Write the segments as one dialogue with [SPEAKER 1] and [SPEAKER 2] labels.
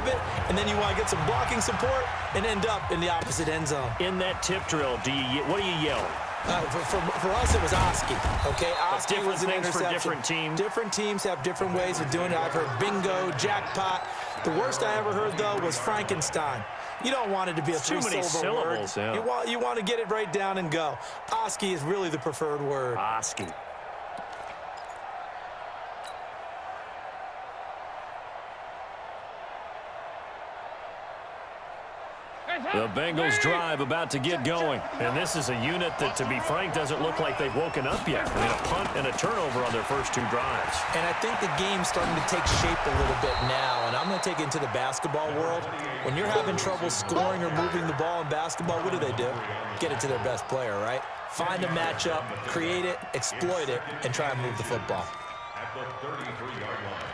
[SPEAKER 1] grab it, and then you want to get some blocking support and end up in the opposite end zone.
[SPEAKER 2] In that tip drill, what do you yell?
[SPEAKER 1] For us, it was Oski, okay? Oski was an interception.
[SPEAKER 2] For different teams.
[SPEAKER 1] Different teams have different ways of doing it. I've heard bingo, jackpot. The worst I ever heard, though, was Frankenstein. You don't want it to be a three-syllable word.
[SPEAKER 2] Yeah.
[SPEAKER 1] You want to get it right down and go. Oski is really the preferred word.
[SPEAKER 2] Oski. The Bengals drive about to get going. And this is a unit that, to be frank, doesn't look like they've woken up yet. I mean, a punt and a turnover on their first two drives.
[SPEAKER 1] And I think the game's starting to take shape a little bit now. And I'm going to take it into the basketball world. When you're having trouble scoring or moving the ball in basketball, what do? Get it to their best player, right? Find a matchup, create it, exploit it, and try and move the football.
[SPEAKER 3] At the 33-yard line.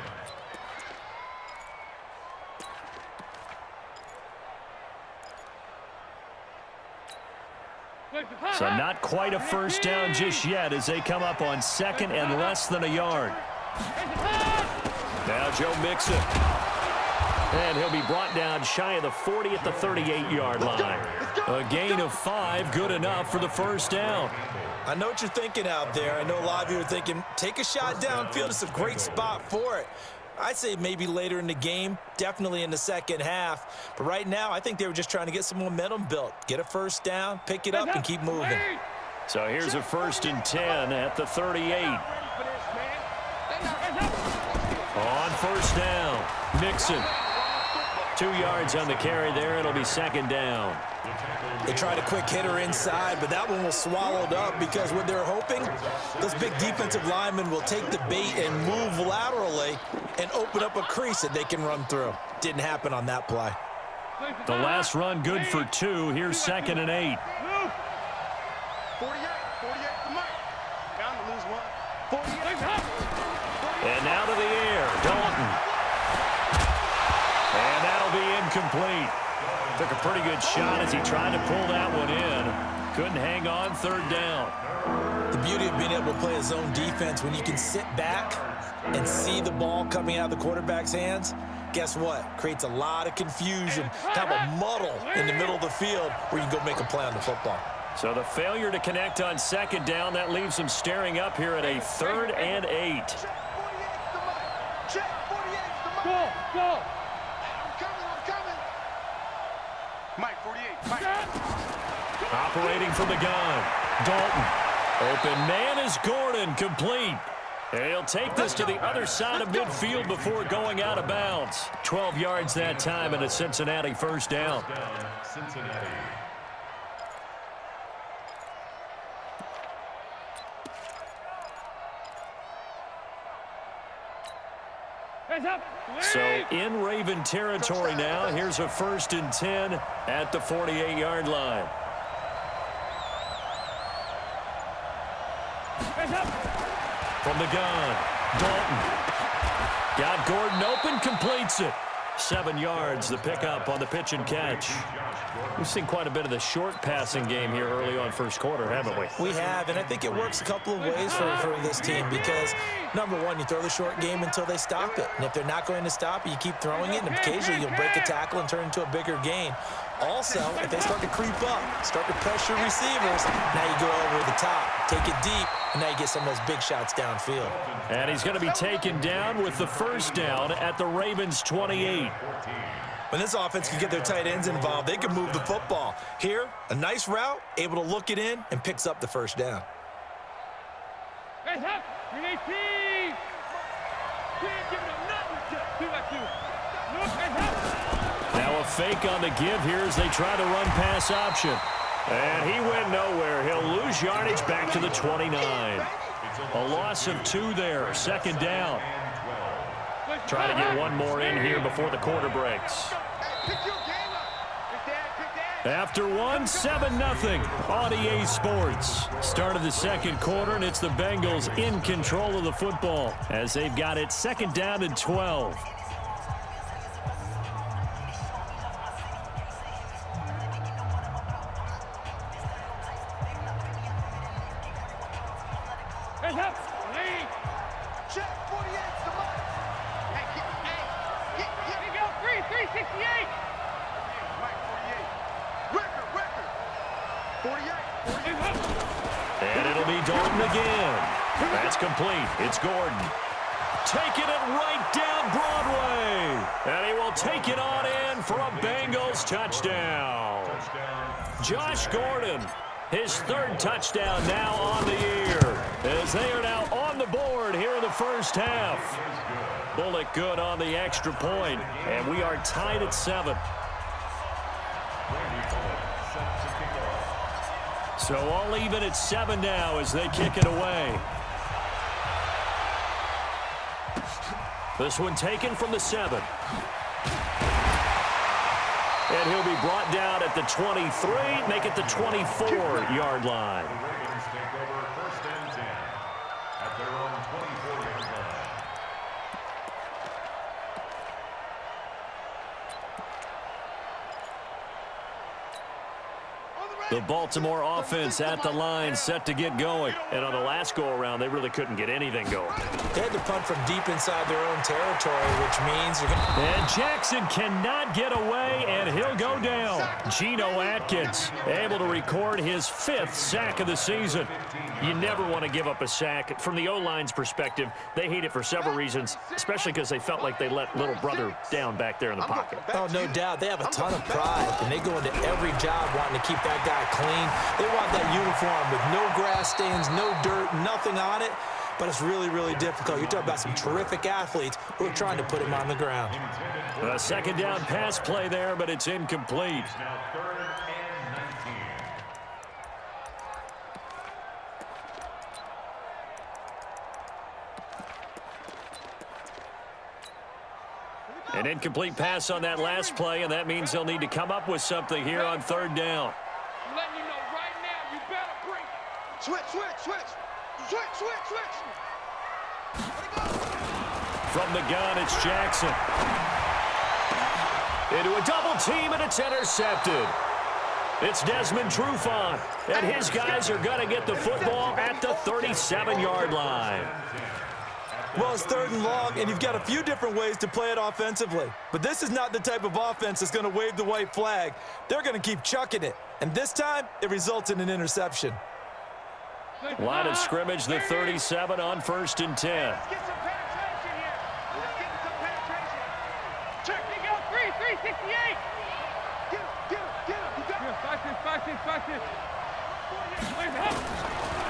[SPEAKER 2] So not quite a first down just yet as they come up on second and less than a yard. Now Joe Mixon. And he'll be brought down shy of the 40 at the 38-yard line. A gain of 5, good enough for the first down.
[SPEAKER 1] I know what you're thinking out there. I know a lot of you are thinking, take a shot downfield. It's a great spot for it. I'd say maybe later in the game, definitely in the second half. But right now, I think they were just trying to get some momentum built. Get a first down, pick it up, and keep moving.
[SPEAKER 2] So here's a 1st and 10 at the 38. On first down, Mixon. 2 yards on the carry there. It'll be second down.
[SPEAKER 1] They tried a quick hitter inside, but that one was swallowed up because what they're hoping, those big defensive linemen will take the bait and move laterally and open up a crease that they can run through. Didn't happen on that play.
[SPEAKER 2] The last run good for 2. Here's 2nd and 8.
[SPEAKER 4] 48 to Mike. Bound to lose one. 48.
[SPEAKER 2] And now to the air, Dalton. And that'll be incomplete. Took a pretty good shot as he tried to pull that one in. Couldn't hang on, 3rd down.
[SPEAKER 1] The beauty of being able to play a zone defense when you can sit back and see the ball coming out of the quarterback's hands, guess what? Creates a lot of confusion, kind of a muddle in the middle of the field where you can go make a play on the football.
[SPEAKER 2] So the failure to connect on 2nd down, that leaves them staring up here at a 3rd and 8.
[SPEAKER 4] Go. I'm coming. Mike, 48. Mike.
[SPEAKER 2] Operating from the gun. Dalton. Open man is Gordon, complete. And he'll take this to the other side of midfield before going out of bounds. 12 yards that time and a Cincinnati first down.
[SPEAKER 3] Cincinnati.
[SPEAKER 2] So in Raven territory now, here's a 1st and 10 at the 48-yard line. From the gun, Dalton. Got Gordon open, completes it. 7 yards, the pickup on the pitch and catch. We've seen quite a bit of the short passing game here early on first quarter, haven't we?
[SPEAKER 1] We have, and I think it works a couple of ways for this team because, number one, you throw the short game until they stop it. And if they're not going to stop it, you keep throwing it, and occasionally you'll break a tackle and turn into a bigger gain. Also, if they start to creep up, start to pressure receivers, now you go over the top, take it deep, and now you get some of those big shots downfield.
[SPEAKER 2] And he's going to be taken down with the first down at the Ravens' 28.
[SPEAKER 1] When this offense can get their tight ends involved, they can move the football. Here, a nice route, able to look it in, and picks up the first down.
[SPEAKER 2] Now a fake on the give here as they try to run pass option. And he went nowhere. He'll lose yardage back to the 29. A loss of 2 there, 2nd down. Try to get one more in here before the quarter breaks. After one, 7-0 on EA Sports. Start of the second quarter, and it's the Bengals in control of the football as they've got it 2nd down and 12.
[SPEAKER 4] 368. Mike, 48. Record. 48.
[SPEAKER 2] And it'll be Dalton again. That's complete. It's Gordon. Taking it right down Broadway. And he will take it on in for a Bengals touchdown. Josh Gordon, his third touchdown now on the year, as they are now on the board here in the first half. Bullock good on the extra point, and we are tied at 7. So all even at 7 now as they kick it away. This one taken from the 7. And he'll be brought down at the 23, make it the 24-yard line.
[SPEAKER 3] The Ravens take over 1st and 10 at their own 24-yard line.
[SPEAKER 2] The Baltimore offense at the line, set to get going. And on the last go-around, they really couldn't get anything going.
[SPEAKER 1] They had to punt from deep inside their own territory, which means you're going to...
[SPEAKER 2] And Jackson cannot get away, and he'll go down. Geno Atkins able to record his 5th sack of the season. You never want to give up a sack. From the O-line's perspective, they hate it for several reasons, especially because they felt like they let little brother down back there in the pocket.
[SPEAKER 1] Oh, no doubt. They have a ton of pride, and they go into every job wanting to keep that guy clean. They want that uniform with no grass stains, no dirt, nothing on it. But it's really, really difficult. You're talking about some terrific athletes who are trying to put him on the ground.
[SPEAKER 2] A second down pass play there, but it's incomplete.
[SPEAKER 3] Now 3rd and 19.
[SPEAKER 2] An incomplete pass on that last play, and that means they'll need to come up with something here on 3rd down.
[SPEAKER 4] I'm letting you know right now, you better bring it. Switch.
[SPEAKER 2] From the gun, it's Jackson. Into a double team, and it's intercepted. It's Desmond Trufant, and his guys are going to get the football at the 37-yard line.
[SPEAKER 1] Well, it's 3rd and long, and you've got a few different ways to play it offensively. But this is not the type of offense that's going to wave the white flag. They're going to keep chucking it. And this time, it results in an interception.
[SPEAKER 2] Line of scrimmage, the 37 on 1st and 10.
[SPEAKER 4] Let's get some penetration here. Let's get some penetration. Check. They go 368. Get him. You got it. 5-6.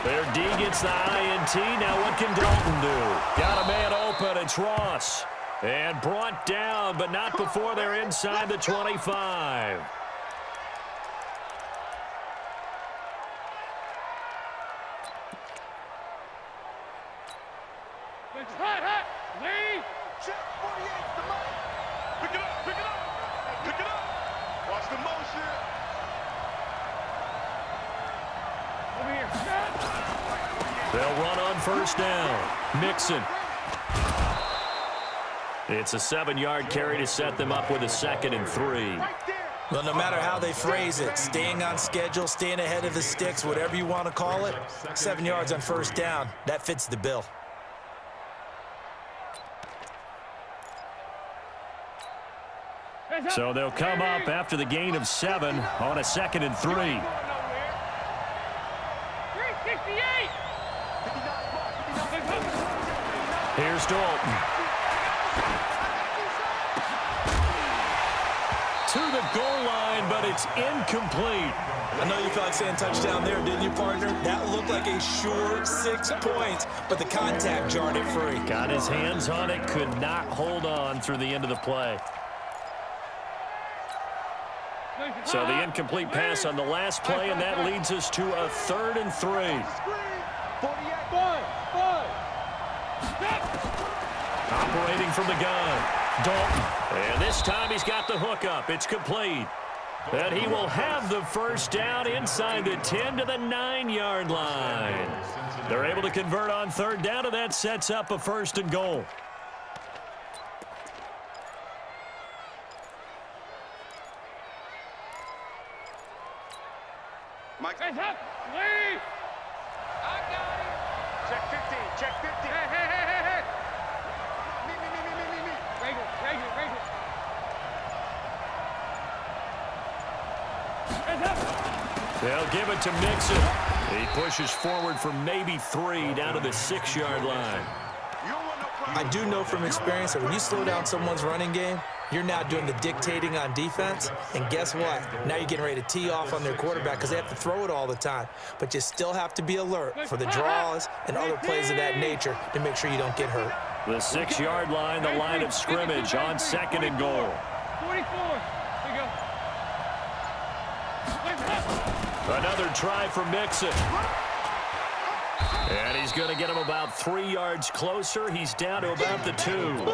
[SPEAKER 2] Their D gets the INT. Now what can Dalton do? Got a man open. It's Ross. And brought down, but not before they're inside the 25.
[SPEAKER 4] Hot. Lee. Check 48. The mic. Pick it up. Watch the motion. Over here.
[SPEAKER 2] They'll run on 1st down. Mixon. It's a 7-yard carry to set them up with a 2nd and 3.
[SPEAKER 1] Well, no matter how they phrase it, staying on schedule, staying ahead of the sticks, whatever you want to call it, 7 yards on 1st down, that fits the bill.
[SPEAKER 2] So they'll come up after the gain of 7 on a 2nd and 3.
[SPEAKER 4] 368.
[SPEAKER 2] Here's Dalton. To the goal line, but it's incomplete.
[SPEAKER 1] I know you felt like saying touchdown there, didn't you, partner? That looked like a sure 6 points, but the contact jarred it free.
[SPEAKER 2] Got his hands on it, could not hold on through the end of the play. So the incomplete pass on the last play, and that leads us to a 3rd and 3.
[SPEAKER 4] 48.
[SPEAKER 2] Operating from the gun, Dalton. And this time he's got the hookup. It's complete. And he will have the 1st down inside the 10 to the 9-yard line. They're able to convert on 3rd down, and that sets up a 1st and goal.
[SPEAKER 4] Mike. Hands up. Lee. I got him. Check 15. Hey. Me. Rager.
[SPEAKER 2] They'll give it to Mixon. He pushes forward for maybe 3 down to the 6-yard line.
[SPEAKER 1] I do know from experience that when you slow down someone's running game, you're now doing the dictating on defense, and guess what? Now you're getting ready to tee off on their quarterback because they have to throw it all the time. But you still have to be alert for the draws and other plays of that nature to make sure you don't get hurt.
[SPEAKER 2] The 6-yard line, the line of scrimmage on 2nd and goal.
[SPEAKER 4] 44. There you go.
[SPEAKER 2] Another try for Mixon. And he's going to get him about 3 yards closer. He's down to about the 2.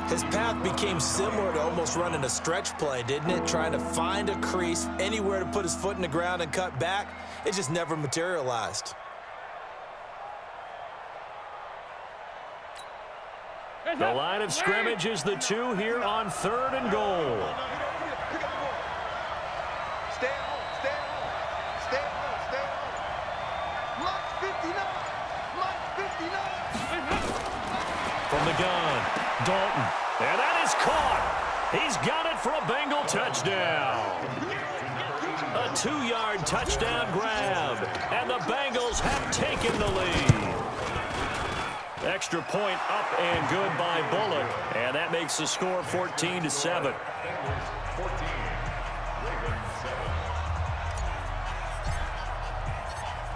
[SPEAKER 1] His path became similar to almost running a stretch play, didn't it? Trying to find a crease, anywhere to put his foot in the ground and cut back. It just never materialized.
[SPEAKER 2] The line of scrimmage is the 2 here on 3rd and goal.
[SPEAKER 5] Stay home, stay home, stay home, stay home. Lunch 59, lunch 59.
[SPEAKER 2] From the gun. Dalton, and that is caught. He's got it for a Bengal touchdown. A 2-yard touchdown grab, and the Bengals have taken the lead. Extra point up and good by Bullock, and that makes the score 14-7.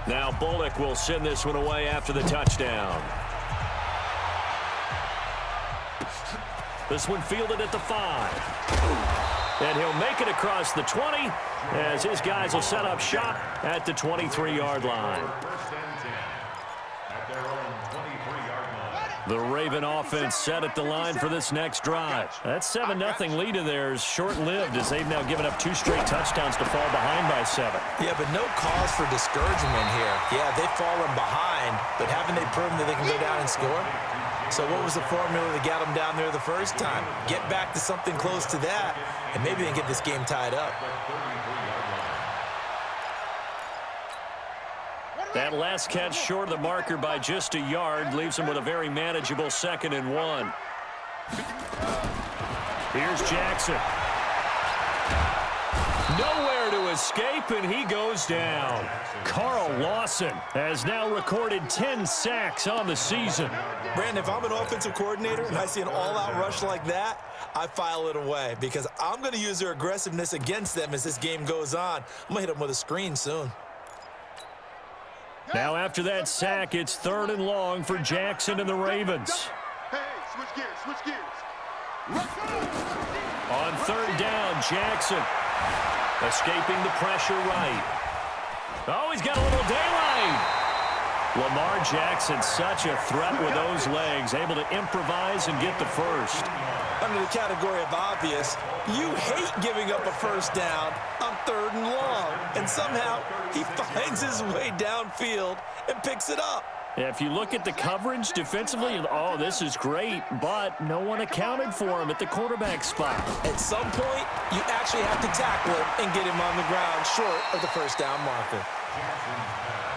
[SPEAKER 2] Now Bullock will send this one away after the touchdown. This one fielded at the 5. And he'll make it across the 20 as his guys will set up shop at the 23-yard line. The Raven offense set at the line for this next drive. That 7-0 lead of theirs short-lived as they've now given up 2 straight touchdowns to fall behind by 7.
[SPEAKER 1] Yeah, but no cause for discouragement here. Yeah, they've fallen behind, but haven't they proven that they can go down and score? So what was the formula that got them down there the first time? Get back to something close to that, and maybe they can get this game tied up.
[SPEAKER 2] That last catch short of the marker by just a yard leaves him with a very manageable 2nd and 1. Here's Jackson. Nowhere to escape, and he goes down. Carl Lawson has now recorded 10 sacks on the season.
[SPEAKER 1] Brandon, if I'm an offensive coordinator and I see an all-out rush like that, I file it away because I'm going to use their aggressiveness against them as this game goes on. I'm going to hit them with a screen soon.
[SPEAKER 2] Now after that sack, it's 3rd and long for Jackson and the Ravens.
[SPEAKER 5] Hey, switch gears, switch gears.
[SPEAKER 2] On 3rd down, Jackson escaping the pressure right. Oh, he's got a little daylight. Lamar Jackson, such a threat with those legs, able to improvise and get the first.
[SPEAKER 1] Under the category of obvious, you hate giving up a first down on 3rd and long. And somehow he finds his way downfield and picks it up.
[SPEAKER 2] Yeah, if you look at the coverage defensively, oh, this is great, but no one accounted for him at the quarterback spot.
[SPEAKER 1] At some point, you actually have to tackle him and get him on the ground short of the first down marker.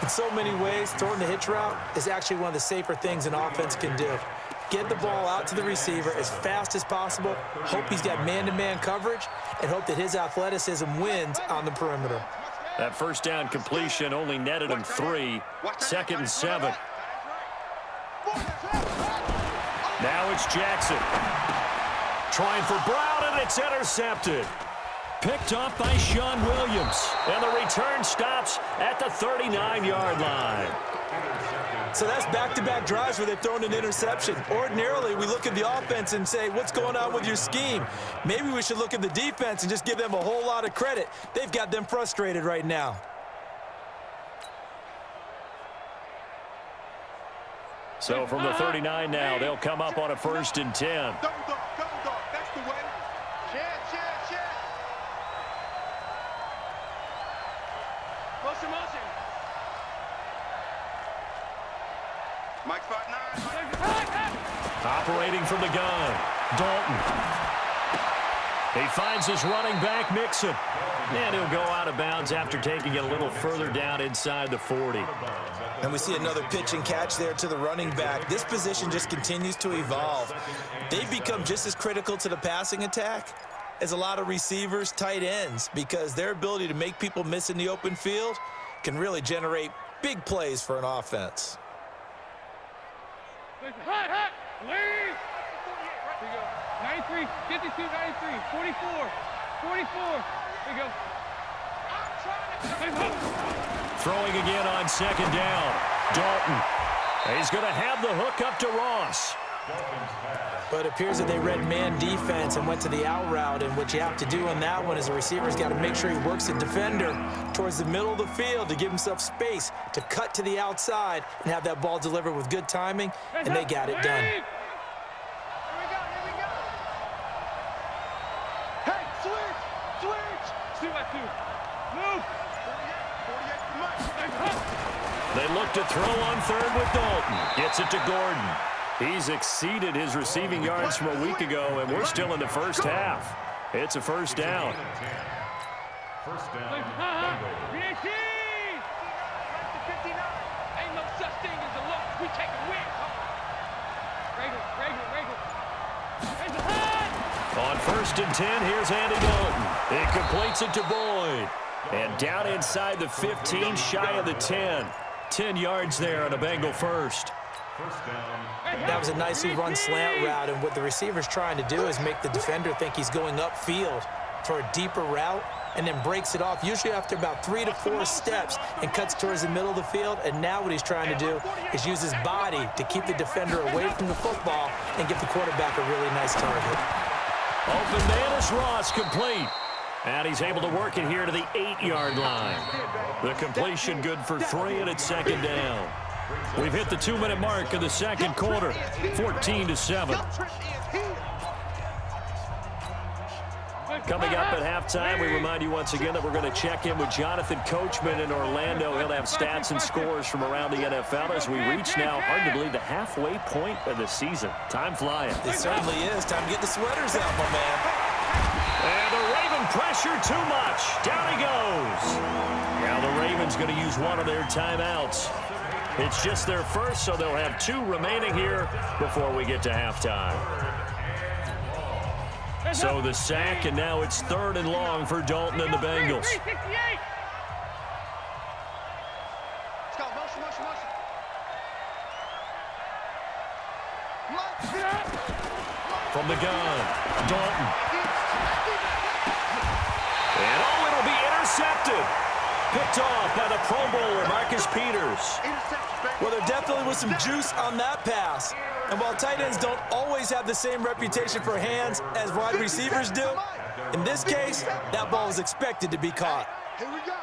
[SPEAKER 1] In so many ways, throwing the hitch route is actually one of the safer things an offense can do. Get the ball out to the receiver as fast as possible, hope he's got man-to-man coverage, and hope that his athleticism wins on the perimeter.
[SPEAKER 2] That first down completion only netted him 3. 2nd and 7. Now it's Jackson. Trying for Brown, and it's intercepted. Picked off by Sean Williams. And the return stops at the 39-yard line.
[SPEAKER 1] So that's back-to-back drives where they've thrown an interception. Ordinarily, we look at the offense and say, what's going on with your scheme? Maybe we should look at the defense and just give them a whole lot of credit. They've got them frustrated right now.
[SPEAKER 2] So from the 39 now, they'll come up on a 1st and 10.
[SPEAKER 5] Double dog, that's the way. Chance.
[SPEAKER 4] Motion.
[SPEAKER 5] Mike 5'9".
[SPEAKER 2] Operating from the gun, Dalton. He finds his running back, Mixon. And he'll go out of bounds after taking it a little further down inside the 40.
[SPEAKER 1] And we see another pitch and catch there to the running back. This position just continues to evolve. They've become just as critical to the passing attack is a lot of receivers, tight ends, because their ability to make people miss in the open field can really generate big plays for an offense.
[SPEAKER 4] Hot, hot, lead. Here you go. 93, 52, 93, 44, 44. Here you go.
[SPEAKER 2] Throwing again on second down. Dalton. He's going to have the hook up to Ross.
[SPEAKER 1] But it appears that they read man defense and went to the out route, and what you have to do on that one is the receiver's got to make sure he works the defender towards the middle of the field to give himself space to cut to the outside and have that ball delivered with good timing, and they got it done.
[SPEAKER 5] Here we go. Hey, switch.
[SPEAKER 4] 2 by 2. Move.
[SPEAKER 5] 48 for Mike.
[SPEAKER 2] They look to throw on third with Dalton. Gets it to Gordon. He's exceeded his receiving yards from a week ago, and we're still in the first half. It's a first down.
[SPEAKER 3] First down.
[SPEAKER 4] Ain't no such thing as a loss. We take a win.
[SPEAKER 2] On first and 10, here's Andy Dalton. He completes it to Boyd. And down inside the 15, shy of the 10. 10 yards there on a Bengal first.
[SPEAKER 3] First down.
[SPEAKER 1] That was a nicely run slant route, and what the receiver's trying to do is make the defender think he's going upfield for a deeper route, and then breaks it off, usually after about 3 to 4 steps, and cuts towards the middle of the field. And now what he's trying to do is use his body to keep the defender away from the football and give the quarterback a really nice target.
[SPEAKER 2] Open man is Ross, complete. And he's able to work it here to the 8-yard line. The completion good for 3, and it's second down. We've hit the 2-minute mark of the second quarter, 14-7. Coming up at halftime, we remind you once again that we're going to check in with Jonathan Coachman in Orlando. He'll have stats and scores from around the NFL as we reach now, hard to believe, the halfway point of the season. Time flying.
[SPEAKER 1] It certainly is. Time to get the sweaters out, my man.
[SPEAKER 2] And the Raven pressure too much. Down he goes. Now the Ravens going to use one of their timeouts. It's just their first, so they'll have 2 remaining here before we get to halftime. So the sack, and now it's 3rd and long for Dalton and the Bengals. From the gun, Dalton. And oh, it'll be intercepted. Picked off by the Pro Bowler, Marcus Peters.
[SPEAKER 1] Well, there definitely was some juice on that pass. And while tight ends don't always have the same reputation for hands as wide receivers do, in this case, that ball was expected to be caught.
[SPEAKER 5] Here we go.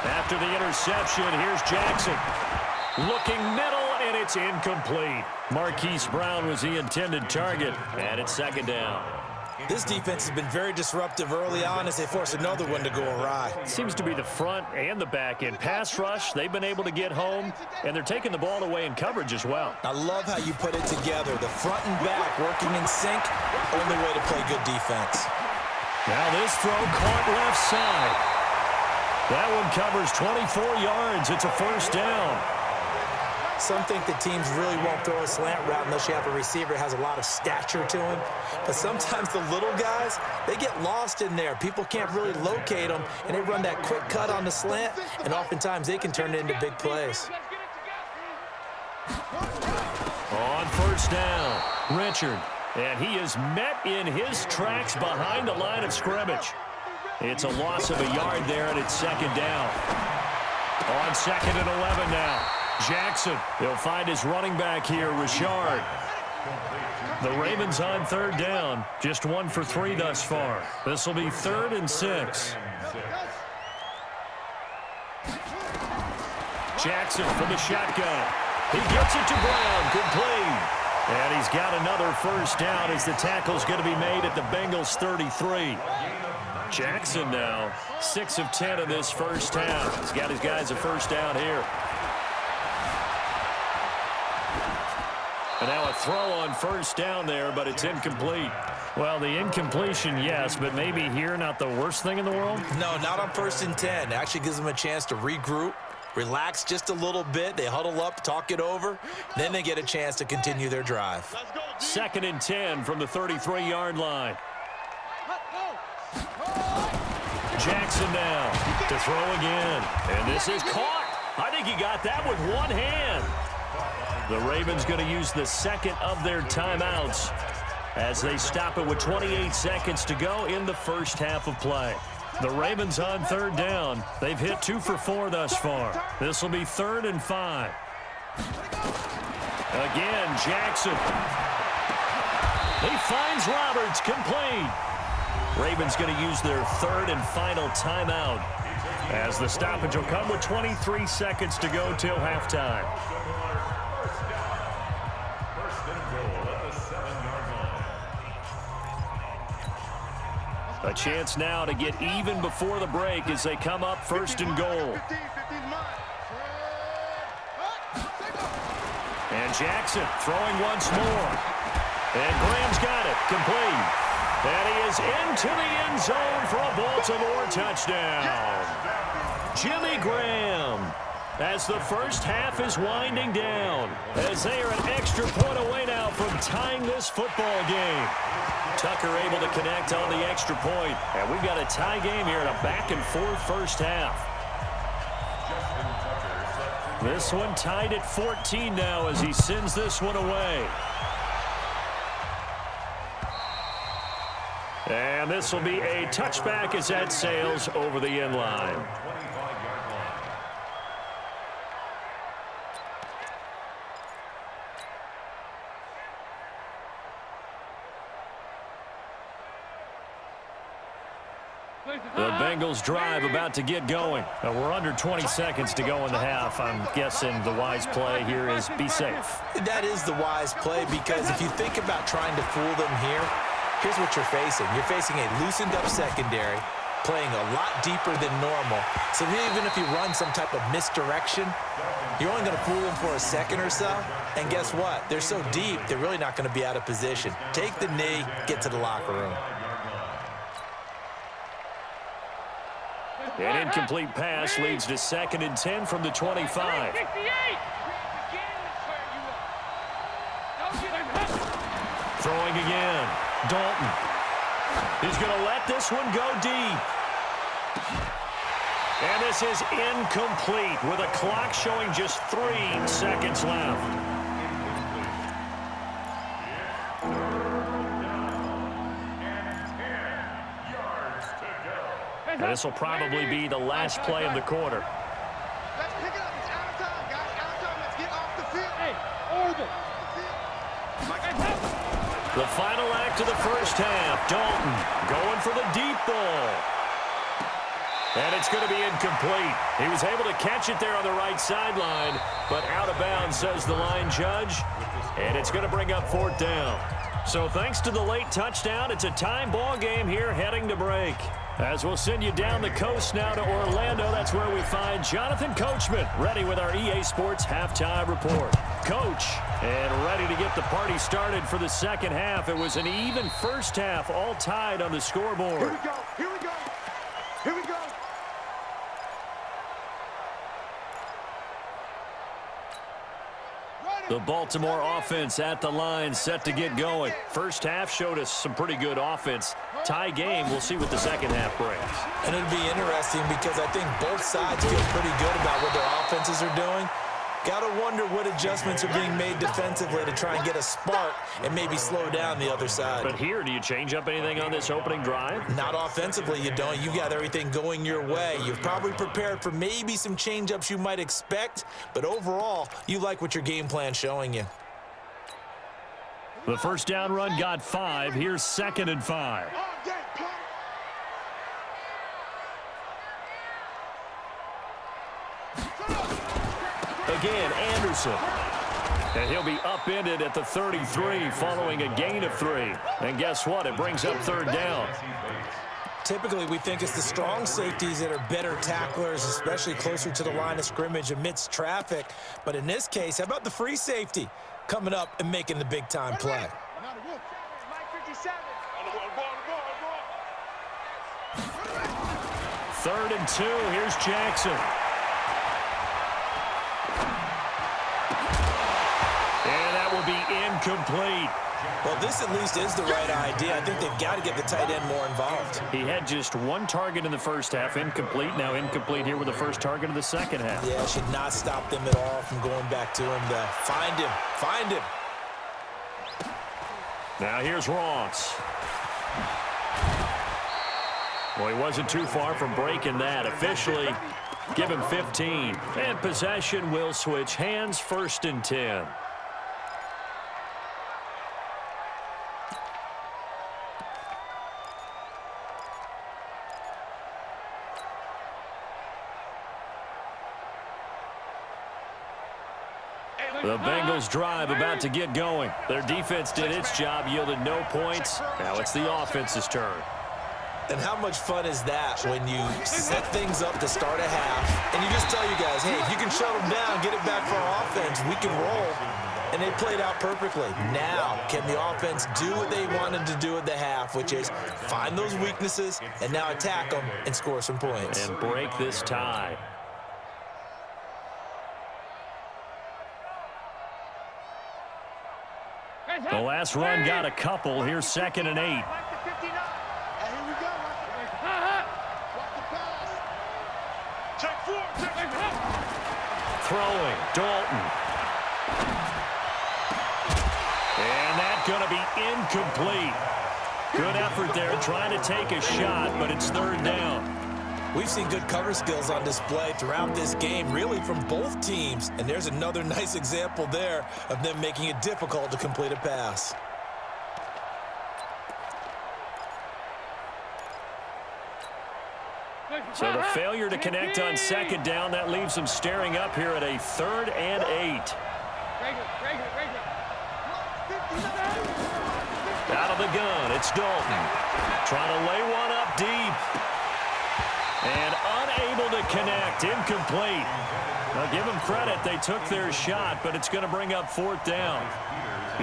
[SPEAKER 2] After the interception, here's Jackson. Looking middle, and it's incomplete. Marquise Brown was the intended target, and it's second down.
[SPEAKER 1] This defense has been very disruptive early on as they force another one to go awry.
[SPEAKER 2] Seems to be the front and the back end. Pass rush, they've been able to get home, and they're taking the ball away in coverage as well.
[SPEAKER 1] I love how you put it together. The front and back working in sync, only way to play good defense.
[SPEAKER 2] Now this throw caught left side. That one covers 24 yards. It's a first down.
[SPEAKER 1] Some think that teams really won't throw a slant route unless you have a receiver that has a lot of stature to him. But sometimes the little guys, they get lost in there. People can't really locate them, and they run that quick cut on the slant, and oftentimes they can turn it into big plays.
[SPEAKER 2] On first down, Richard. And he is met in his tracks behind the line of scrimmage. It's a loss of a yard there, and it's second down. On 2nd and 11 now. Jackson, he'll find his running back here, Richard. The Ravens on 3rd down, just 1 for 3 thus far. This will be 3rd and 6. Jackson from the shotgun. He gets it to Brown, complete. And he's got another first down as the tackle's going to be made at the Bengals 33. Jackson now, 6 of 10 in this first half. He's got his guys a first down here. And now a throw on first down there, but it's incomplete. Well, the incompletion, yes, but maybe here not the worst thing in the world?
[SPEAKER 1] No, not on 1st and 10. It actually gives them a chance to regroup, relax just a little bit. They huddle up, talk it over. Then they get a chance to continue their drive.
[SPEAKER 2] 2nd and 10 from the 33-yard line. Jackson now to throw again. And this is caught. I think he got that with one hand. The Ravens going to use the second of their timeouts as they stop it with 28 seconds to go in the first half of play. The Ravens on 3rd down. They've hit 2 for 4 thus far. This will be 3rd and 5. Again, Jackson. He finds Roberts, complete. Ravens going to use their 3rd and final timeout as the stoppage will come with 23 seconds to go till halftime. A chance now to get even before the break as they come up 1st and goal. And Jackson throwing once more. And Graham's got it, complete. And he is into the end zone for a Baltimore touchdown. Jimmy Graham, as the first half is winding down, as they are an extra point away now from tying this football game. Tucker able to connect on the extra point, and we've got a tie game here in a back-and-forth first half. This one tied at 14 now as he sends this one away. And this will be a touchback as that sails over the end line. The Bengals drive about to get going. We're under 20 seconds to go in the half. I'm guessing the wise play here is be safe.
[SPEAKER 1] That is the wise play, because if you think about trying to fool them here, here's what you're facing. You're facing a loosened up secondary, playing a lot deeper than normal. So even if you run some type of misdirection, you're only going to fool them for a second or so. And guess what? They're so deep, they're really not going to be out of position. Take the knee, get to the locker room.
[SPEAKER 2] An incomplete pass leads to 2nd and 10 from the 25. Throwing again. Dalton. He's going to let this one go deep. And this is incomplete with a clock showing just 3 seconds left. And this will probably be the last play of the quarter.
[SPEAKER 5] Let's pick it up. It's out of time, guys. Out of time. Let's get off the field.
[SPEAKER 4] Hey, over.
[SPEAKER 2] The final act of the first half. Dalton going for the deep ball. And it's going to be incomplete. He was able to catch it there on the right sideline, but out of bounds, says the line judge. And it's going to bring up 4th down. So thanks to the late touchdown, it's a time ball game here heading to break. As we'll send you down the coast now to Orlando, that's where we find Jonathan Coachman ready with our EA Sports halftime report. Coach, and ready to get the party started for the second half. It was an even first half, all tied on the scoreboard.
[SPEAKER 5] Here we go. Here we go. Here we go.
[SPEAKER 2] The Baltimore offense at the line, set to get going. First half showed us some pretty good offense. Tie game, we'll see what the second half brings.
[SPEAKER 1] And it'll be interesting because I think both sides feel pretty good about what their offenses are doing. Got to wonder what adjustments are being made defensively to try and get a spark and maybe slow down the other side.
[SPEAKER 2] But here, do you change up anything on this opening drive?
[SPEAKER 1] Not offensively, you don't. You've got everything going your way. You've probably prepared for maybe some change-ups you might expect, but overall, you like what your game plan's showing you.
[SPEAKER 2] The first down run got 5. Here's 2nd and 5. Again, Anderson. And he'll be upended at the 33 following a gain of 3. And guess what? It brings up 3rd down.
[SPEAKER 1] Typically, we think it's the strong safeties that are better tacklers, especially closer to the line of scrimmage amidst traffic. But in this case, how about the free safety coming up and making the big-time play?
[SPEAKER 2] 3rd and 2. Here's Jackson. incomplete.
[SPEAKER 1] Well, this at least is the right idea. I think they've got to get the tight end more involved.
[SPEAKER 2] He had just one target in the first half, incomplete. Now incomplete here with the first target of the second half.
[SPEAKER 1] Yeah, should not stop them at all from going back to him. Find him. Find him.
[SPEAKER 2] Now here's Ross. Well, he wasn't too far from breaking that. Officially, give him 15. And possession will switch hands, 1st and 10. The Bengals drive about to get going. Their defense did its job, yielded no points. Now it's the offense's turn.
[SPEAKER 1] And how much fun is that when you set things up to start a half and you just tell you guys, hey, if you can shut them down, get it back for our offense, we can roll. And they played out perfectly. Now, can the offense do what they wanted to do at the half, which is find those weaknesses and now attack them and score some points.
[SPEAKER 2] And break this tie. The last run got a couple. Here's 2nd and 8. Throwing, Dalton. And that's going to be incomplete. Good effort there trying to take a shot, but it's 3rd down.
[SPEAKER 1] We've seen good cover skills on display throughout this game, really from both teams. And there's another nice example there of them making it difficult to complete a pass.
[SPEAKER 2] So the failure to connect on 2nd down, that leaves them staring up here at a 3rd and 8. Out of the gun, it's Dalton. Trying to lay one up deep. And unable to connect, incomplete. Now give them credit, they took their shot, but it's going to bring up 4th down.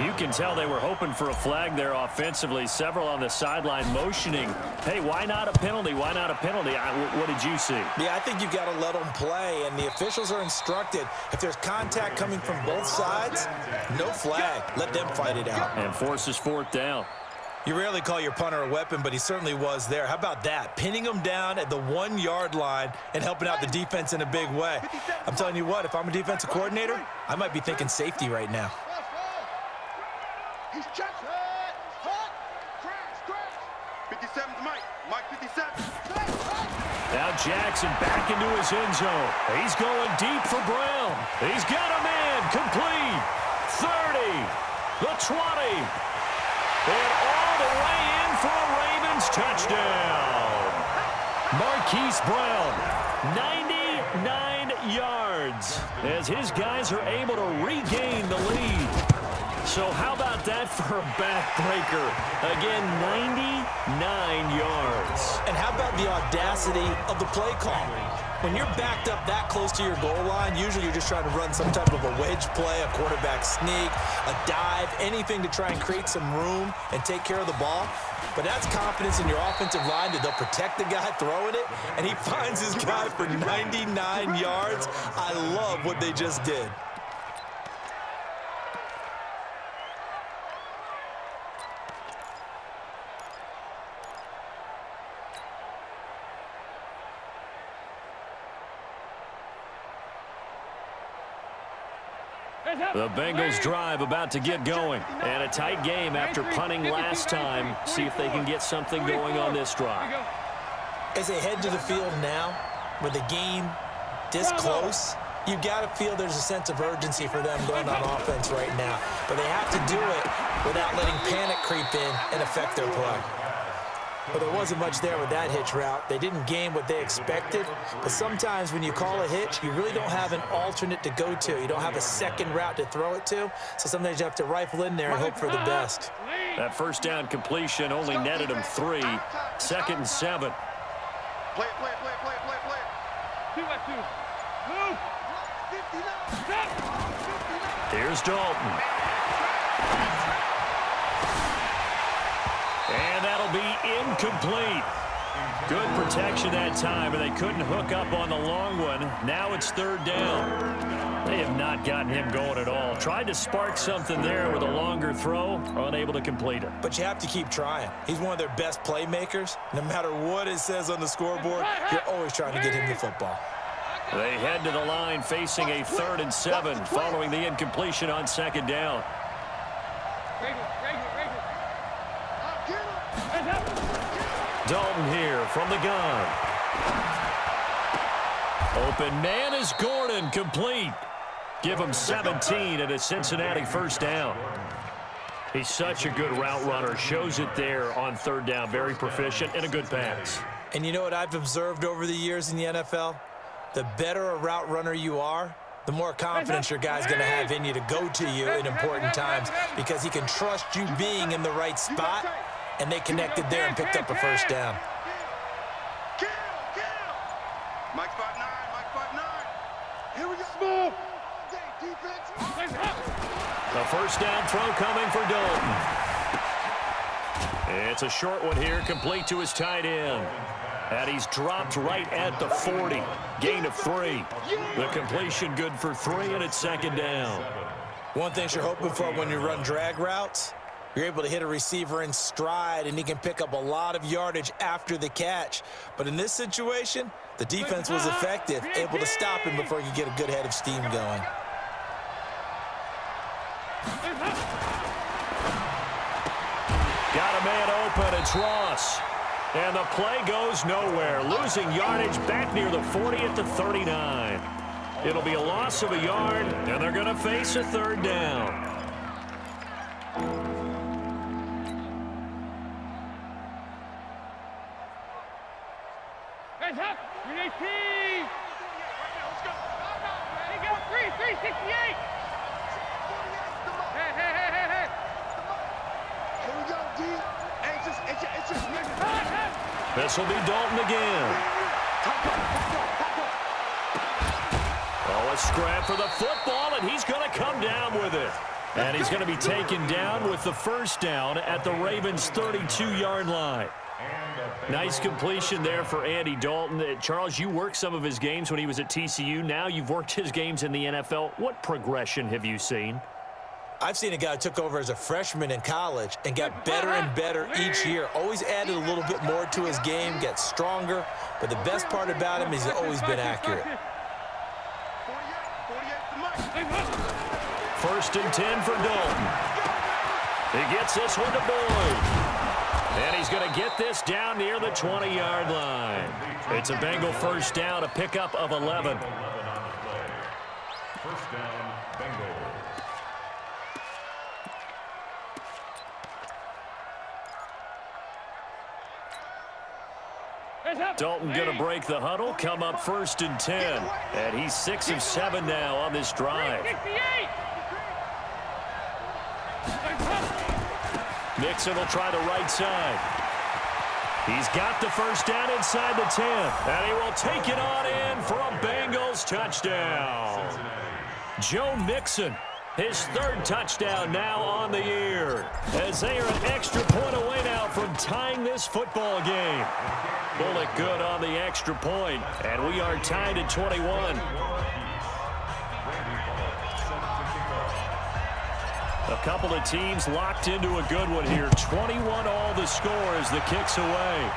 [SPEAKER 2] You can tell they were hoping for a flag there offensively. Several on the sideline motioning, hey, why not a penalty? Why not a penalty? What did you see?
[SPEAKER 1] Yeah, I think you've got to let them play, and the officials are instructed, if there's contact coming from both sides, no flag. Let them fight it out.
[SPEAKER 2] And forces 4th down.
[SPEAKER 1] You rarely call your punter a weapon, but he certainly was there. How about that? Pinning him down at the 1-yard line and helping out the defense in a big way. I'm telling you what, if I'm a defensive coordinator, I might be thinking safety right now.
[SPEAKER 5] He's checked. Crash. 57's Mike 57.
[SPEAKER 2] Now Jackson back into his end zone. He's going deep for Brown. He's got a man. Complete. 30. The 20. And all the way in for a Ravens touchdown. Marquise Brown, 99 yards, as his guys are able to regain the lead. So how about that for a backbreaker? Again, 99 yards.
[SPEAKER 1] And how about the audacity of the play call? When you're backed up that close to your goal line, usually you're just trying to run some type of a wedge play, a quarterback sneak, a dive, anything to try and create some room and take care of the ball. But that's confidence in your offensive line that they'll protect the guy throwing it, and he finds his guy for 99 yards. I love what they just did.
[SPEAKER 2] The Bengals drive about to get going. And a tight game after punting last time. See if they can get something going on this drive.
[SPEAKER 1] As they head to the field now, with the game this close, you've got to feel there's a sense of urgency for them going on offense right now. But they have to do it without letting panic creep in and affect their play. But there wasn't much there with that hitch route. They didn't gain what they expected. But sometimes when you call a hitch, you really don't have an alternate to go to. You don't have a second route to throw it to. So sometimes you have to rifle in there and hope for the best.
[SPEAKER 2] That first down completion only netted him 3. 2nd and 7.
[SPEAKER 5] Play.
[SPEAKER 4] 2-2. Move.
[SPEAKER 2] Here's Dalton. And that'll be incomplete. Good protection that time, but they couldn't hook up on the long one. Now it's 3rd down. They have not gotten him going at all. Tried to spark something there with a longer throw, unable to complete it.
[SPEAKER 1] But you have to keep trying. He's one of their best playmakers. No matter what it says on the scoreboard, you're always trying to get him the football.
[SPEAKER 2] They head to the line facing a 3rd and 7 following the incompletion on 2nd down. Dalton here from the gun. Open man is Gordon, complete. Give him 17 and a Cincinnati 1st down. He's such a good route runner. Shows it there on 3rd down. Very proficient and a good pass.
[SPEAKER 1] And you know what I've observed over the years in the NFL? The better a route runner you are, the more confidence your guy's going to have in you to go to you in important times because he can trust you being in the right spot, and they connected there and picked up a 1st down.
[SPEAKER 5] Mike 5'9", Mike 5'9". Here we go. Smooth. Defense.
[SPEAKER 2] The 1st down throw coming for Dalton. It's a short one here, complete to his tight end. And he's dropped right at the 40. Gain of 3. The completion good for 3, and it's 2nd down.
[SPEAKER 1] One thing you're hoping for when you run drag routes, you're able to hit a receiver in stride, and he can pick up a lot of yardage after the catch. But in this situation, the defense was effective, able to stop him before he could get a good head of steam going.
[SPEAKER 2] Got a man open. It's Ross. And the play goes nowhere. Losing yardage back near the 40 at the 39. It'll be a loss of a yard, and they're going to face a 3rd down.
[SPEAKER 4] Hands up. 318. Hey, go. 368. Hey.
[SPEAKER 5] Here we go, D. It's just
[SPEAKER 2] This will be Dalton again. Oh, a scrap for the football, and he's going to come down with it. And he's going to be taken down with the 1st down at the Ravens' 32-yard line. Nice completion there for Andy Dalton. Charles, you worked some of his games when he was at TCU. Now you've worked his games in the NFL. What progression have you seen?
[SPEAKER 1] I've seen a guy who took over as a freshman in college and got better and better each year. Always added a little bit more to his game, gets stronger. But the best part about him is he's always been accurate.
[SPEAKER 2] 1st and 10 for Dalton. He gets this one to Boyd. And he's going to get this down near the 20-yard line. It's a Bengal 1st down, a pickup of 11.
[SPEAKER 3] 1st down, Bengals.
[SPEAKER 2] Dalton going to break the huddle, come up 1st and 10. And he's 6 of 7 now on this drive. Mixon will try the right side. He's got the 1st down inside the 10. And he will take it on in for a Bengals touchdown. Joe Mixon, his 3rd touchdown now on the year. As they are an extra point away now from tying this football game. Bullet good on the extra point. And we are tied at 21. A couple of teams locked into a good one here. 21 all the score as the kick's away.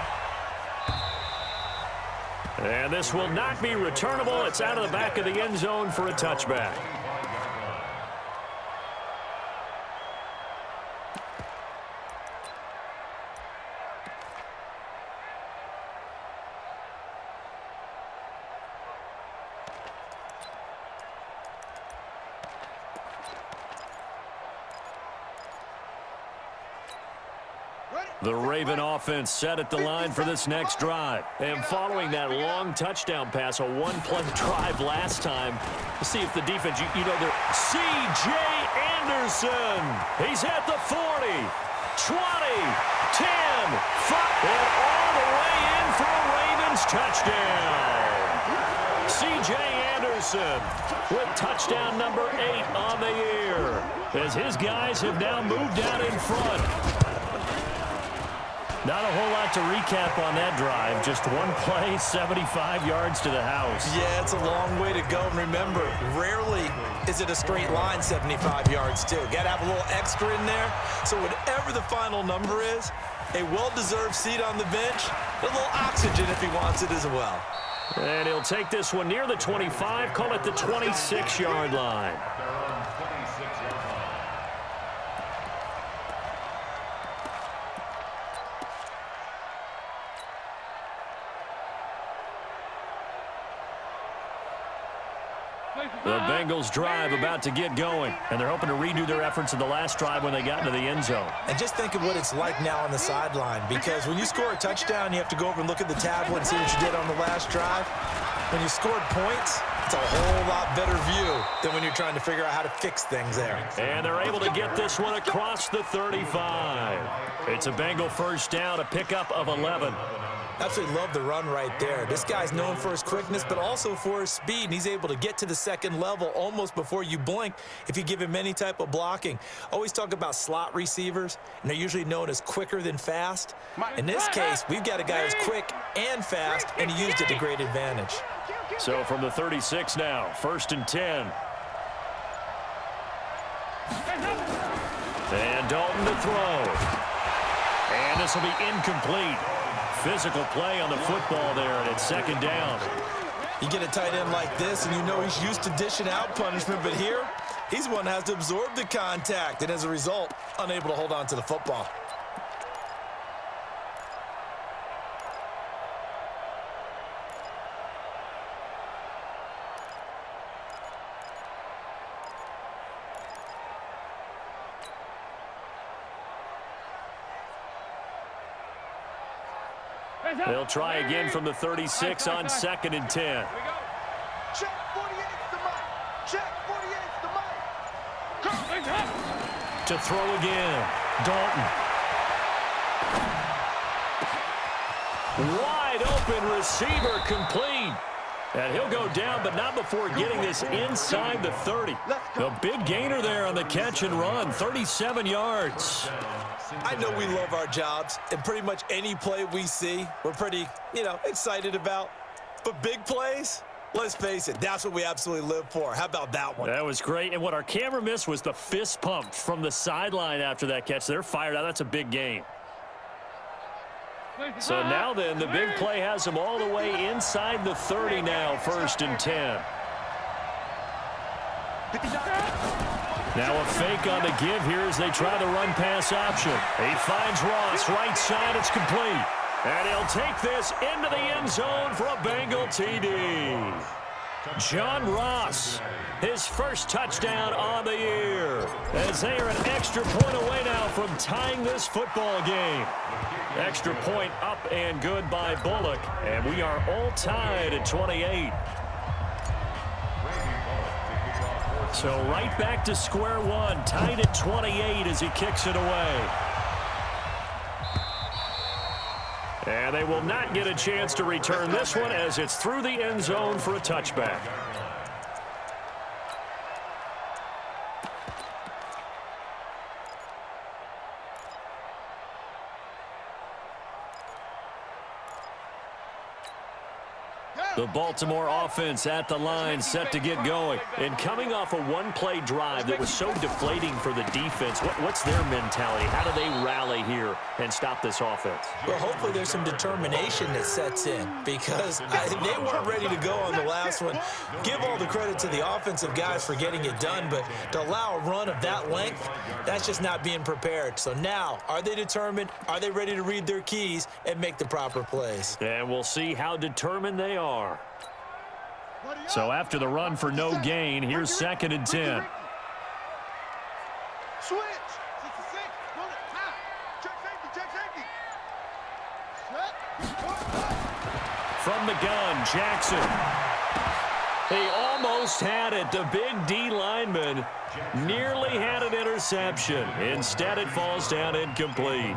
[SPEAKER 2] And this will not be returnable. It's out of the back of the end zone for a touchback. The Raven offense set at the line for this next drive. And following that long touchdown pass, a one-play drive last time, we'll see if the defense, you know, they're C.J. Anderson. He's at the 40, 20, 10, 5, and all the way in for a Ravens touchdown. C.J. Anderson with touchdown number 8 on the year, as his guys have now moved down in front. Not a whole lot to recap on that drive. Just one play, 75 yards to the house.
[SPEAKER 1] Yeah, it's a long way to go. And remember, rarely is it a straight line 75 yards, too. Got to have a little extra in there. So whatever the final number is, a well-deserved seat on the bench, a little oxygen if he wants it as well.
[SPEAKER 2] And he'll take this one near the 25, call it the 26-yard line. The Bengals drive about to get going, and they're hoping to redo their efforts in the last drive when they got into the end zone.
[SPEAKER 1] And just think of what it's like now on the sideline, because when you score a touchdown, you have to go over and look at the tablet and see what you did on the last drive. When you scored points, it's a whole lot better view than when you're trying to figure out how to fix things there.
[SPEAKER 2] And they're able to get this one across the 35. It's a Bengal first down, a pickup of 11.
[SPEAKER 1] Absolutely love the run right there. This guy's known for his quickness, but also for his speed, and he's able to get to the second level almost before you blink if you give him any type of blocking. Always talk about slot receivers, and they're usually known as quicker than fast. In this case, we've got a guy who's quick and fast, and he used it to great advantage.
[SPEAKER 2] So from the 36 now, 1st and 10. And Dalton to throw. And this will be incomplete. Physical play on the football there, and it's 2nd down.
[SPEAKER 1] You get a tight end like this, and you know he's used to dishing out punishment, but here, he's the one that has to absorb the contact, and as a result, unable to hold on to the football.
[SPEAKER 2] They'll try again from the 36 on 2nd and 10.
[SPEAKER 5] Check 48's the mic. Check 48's the mic.
[SPEAKER 2] To throw again, Dalton. Wide open receiver complete. And he'll go down, but not before getting this inside the 30. A big gainer there on the catch and run, 37 yards.
[SPEAKER 1] I know we love our jobs, and pretty much any play we see, we're pretty, excited about. But big plays, let's face it, that's what we absolutely live for. How about that one?
[SPEAKER 2] That was great, and what our camera missed was the fist pump from the sideline after that catch. They're fired out. That's a big game. So now then, the big play has them all the way inside the 30 now, 1st and 10. Now a fake on the give here as they try the run-pass option. He finds Ross, right side, it's complete. And he'll take this into the end zone for a Bengal TD. John Ross, his first touchdown on the year. As they are an extra point away now from tying this football game. Extra point up and good by Bullock. And we are all tied at 28. So right back to square one, tied at 28 as he kicks it away. And they will not get a chance to return this one as it's through the end zone for a touchback. The Baltimore offense at the line, set to get going. And coming off a one-play drive that was so deflating for the defense, what's their mentality? How do they rally here and stop this offense?
[SPEAKER 1] Well, hopefully there's some determination that sets in, because they weren't ready to go on the last one. Give all the credit to the offensive guys for getting it done, but to allow a run of that length, that's just not being prepared. So now, are they determined? Are they ready to read their keys and make the proper plays?
[SPEAKER 2] And we'll see how determined they are. So after the run for no gain, here's 2nd and 10.
[SPEAKER 5] Switch. 66. Check safety.
[SPEAKER 2] From the gun, Jackson. He almost had it. The big D lineman nearly had an interception. Instead, it falls down incomplete.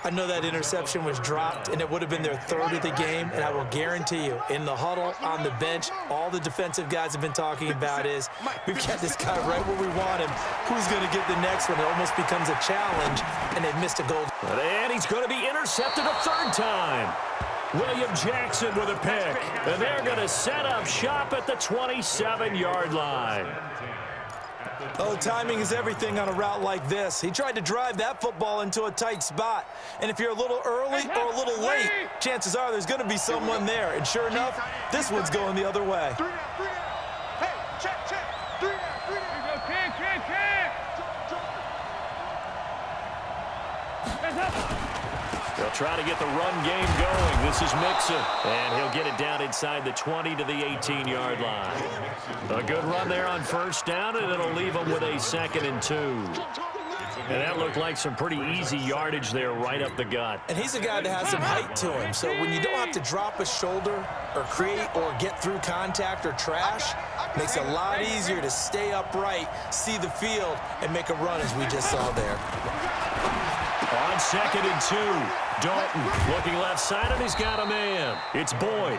[SPEAKER 1] I know that interception was dropped, and it would have been their third of the game, and I will guarantee you, in the huddle, on the bench, all the defensive guys have been talking about is, we've got this guy right where we want him. Who's going to get the next one? It almost becomes a challenge, and they've missed a goal.
[SPEAKER 2] And he's going to be intercepted a third time. William Jackson with a pick, and they're going to set up shop at the 27-yard line.
[SPEAKER 1] Oh, timing is everything on a route like this. He tried to drive that football into a tight spot. And if you're a little early or a little late, chances are there's going to be someone there. And sure enough, this one's going the other way.
[SPEAKER 5] Hey, check. 3 down.
[SPEAKER 2] They'll try to get the run game going. This is Mixon, and he'll get it down inside the 20 to the 18-yard line. A good run there on first down, and it'll leave them with a 2nd and 2. And that looked like some pretty easy yardage there right up the gut.
[SPEAKER 1] And he's a guy that has some height to him, so when you don't have to drop a shoulder or create or get through contact or trash, makes it a lot easier to stay upright, see the field, and make a run as we just saw there.
[SPEAKER 2] On 2nd and 2, Dalton looking left side, and he's got a man. It's Boyd.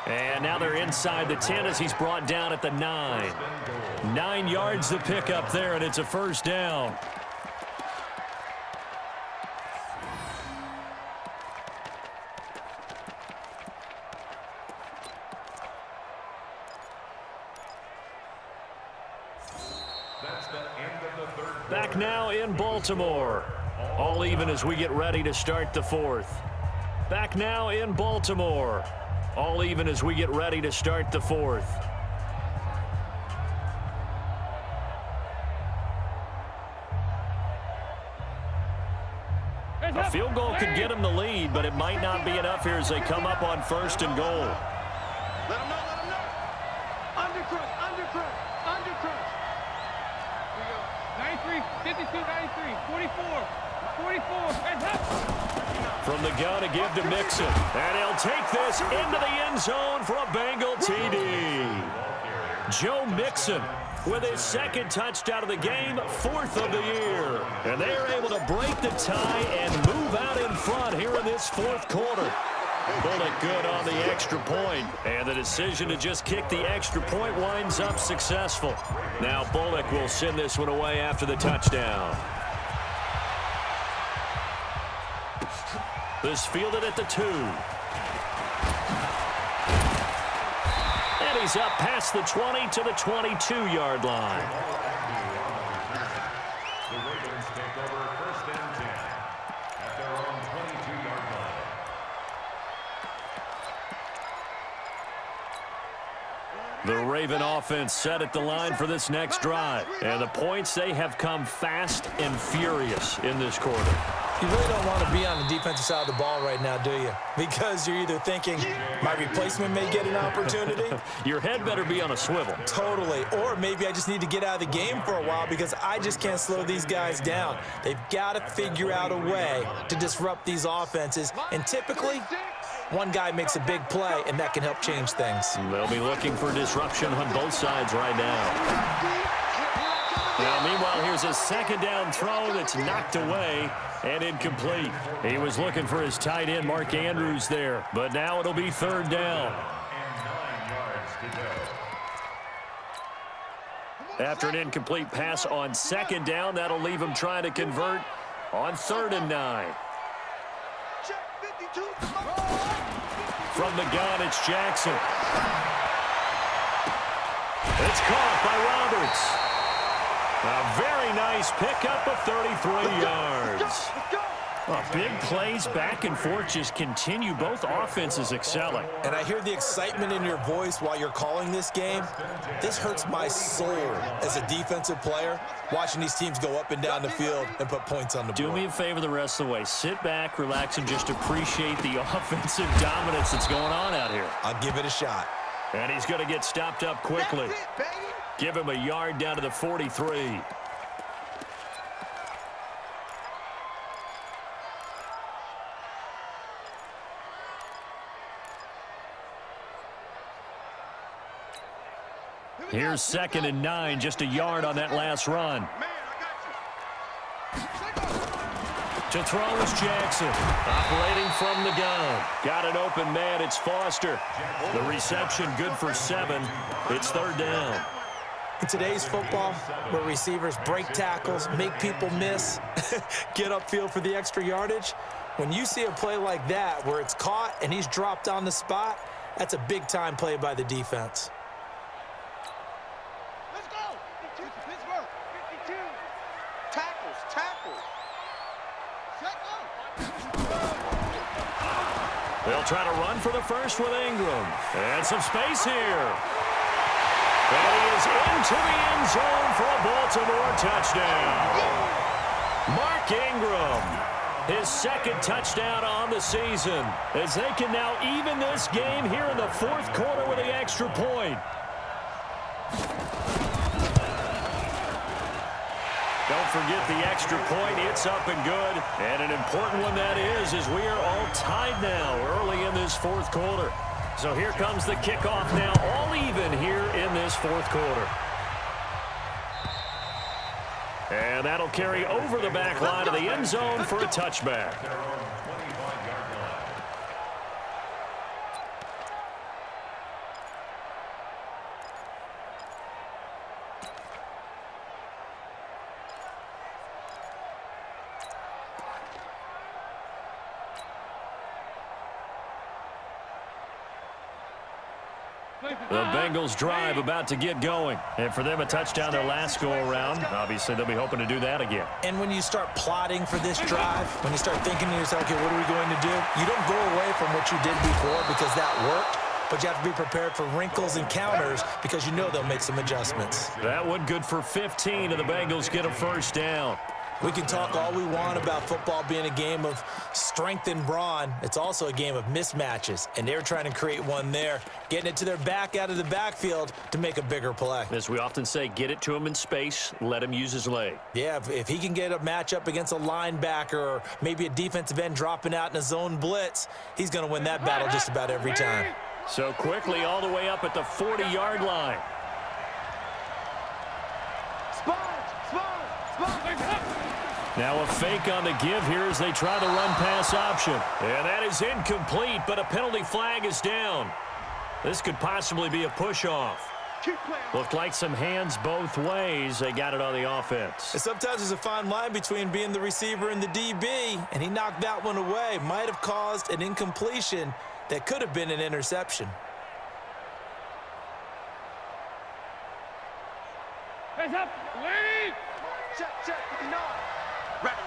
[SPEAKER 2] And now they're inside the 10 as he's brought down at the 9. 9 yards to pick up there, and it's a first down. Back now in Baltimore. All even as we get ready to start the 4th. Back now in Baltimore. All even as we get ready to start the 4th. A field goal could get them the lead, but it might not be enough here as they come up on 1st and goal.
[SPEAKER 5] Let him know. Under crush.
[SPEAKER 4] Here we go. 93, 52, 93, 44, heads up.
[SPEAKER 2] From the gun to give to Mixon. And he'll take this into the end zone for a Bengal TD. Joe Mixon with his 2nd touchdown of the game, 4th of the year. And they are able to break the tie and move out in front here in this 4th quarter. Bullock good on the extra point, and the decision to just kick the extra point winds up successful. Now Bullock will send this one away after the touchdown. This fielded at the 2. And he's up past the 20 to the 22-yard line.
[SPEAKER 3] The Ravens take over 1st and 10 at their own 22-yard line.
[SPEAKER 2] The Raven offense set at the line for this next drive. And the points, they have come fast and furious in this quarter.
[SPEAKER 1] You really don't want to be on the defensive side of the ball right now, do you? Because you're either thinking, my replacement may get an opportunity.
[SPEAKER 2] Your head better be on a swivel.
[SPEAKER 1] Totally. Or maybe I just need to get out of the game for a while because I just can't slow these guys down. They've got to figure out a way to disrupt these offenses. And typically, one guy makes a big play, and that can help change things.
[SPEAKER 2] They'll be looking for disruption on both sides right now. Now, meanwhile, here's a 2nd down throw that's knocked away and incomplete. He was looking for his tight end, Mark Andrews, there. But now it'll be 3rd down.
[SPEAKER 3] And 9 yards to go.
[SPEAKER 2] After an incomplete pass on 2nd down, that'll leave him trying to convert on 3rd and 9. From the gun, it's Jackson. It's caught by Roberts. A very nice pickup of 33 yards. Big plays back and forth just continue. Both offenses excelling.
[SPEAKER 1] And I hear the excitement in your voice while you're calling this game. This hurts my soul as a defensive player, watching these teams go up and down the field and put points on the board.
[SPEAKER 2] Do me a favor the rest of the way. Sit back, relax, and just appreciate the offensive dominance that's going on out here.
[SPEAKER 1] I'll give it a shot.
[SPEAKER 2] And he's going to get stopped up quickly. Give him a yard down to the 43. Here's 2nd and 9, just a yard on that last run. To throw is Jackson. Operating from the gun. Got an open man. It's Foster. The reception good for 7. It's 3rd down.
[SPEAKER 1] In today's football, where receivers break tackles, make people miss, get upfield for the extra yardage, when you see a play like that where it's caught and he's dropped on the spot, that's a big-time play by the defense.
[SPEAKER 5] Let's go. 52 for Pittsburgh. 52. Tackles, tackles. Set go.
[SPEAKER 2] They'll try to run for the first with Ingram. And some space here. And he is into the end zone for a Baltimore touchdown. Mark Ingram, his 2nd touchdown on the season, as they can now even this game here in the 4th quarter with the extra point. Don't forget the extra point. It's up and good. And an important one that is we are all tied now early in this 4th quarter. So here comes the kickoff now, all even here in this 4th quarter. And that'll carry over the back line of the end zone for a touchback. The Bengals drive about to get going. And for them, a touchdown their last go-around. Obviously, they'll be hoping to do that again.
[SPEAKER 1] And when you start plotting for this drive, when you start thinking to yourself, okay, what are we going to do? You don't go away from what you did before because that worked, but you have to be prepared for wrinkles and counters because you know they'll make some adjustments.
[SPEAKER 2] That one good for 15, and the Bengals get a 1st down.
[SPEAKER 1] We can talk all we want about football being a game of strength and brawn. It's also a game of mismatches, and they're trying to create one there, getting it to their back out of the backfield to make a bigger play.
[SPEAKER 2] As we often say, get it to him in space, let him use his leg.
[SPEAKER 1] Yeah, if he can get a matchup against a linebacker or maybe a defensive end dropping out in a zone blitz, he's going to win that battle just about every time.
[SPEAKER 2] So quickly all the way up at the 40-yard line. Now a fake on the give here as they try the run-pass option. And that is incomplete, but a penalty flag is down. This could possibly be a push-off. Looked like some hands both ways. They got it on the offense.
[SPEAKER 1] And sometimes there's a fine line between being the receiver and the DB, and he knocked that one away. Might have caused an incompletion that could have been an interception.
[SPEAKER 4] Hands up. Lead.
[SPEAKER 5] Check, 59. Rack.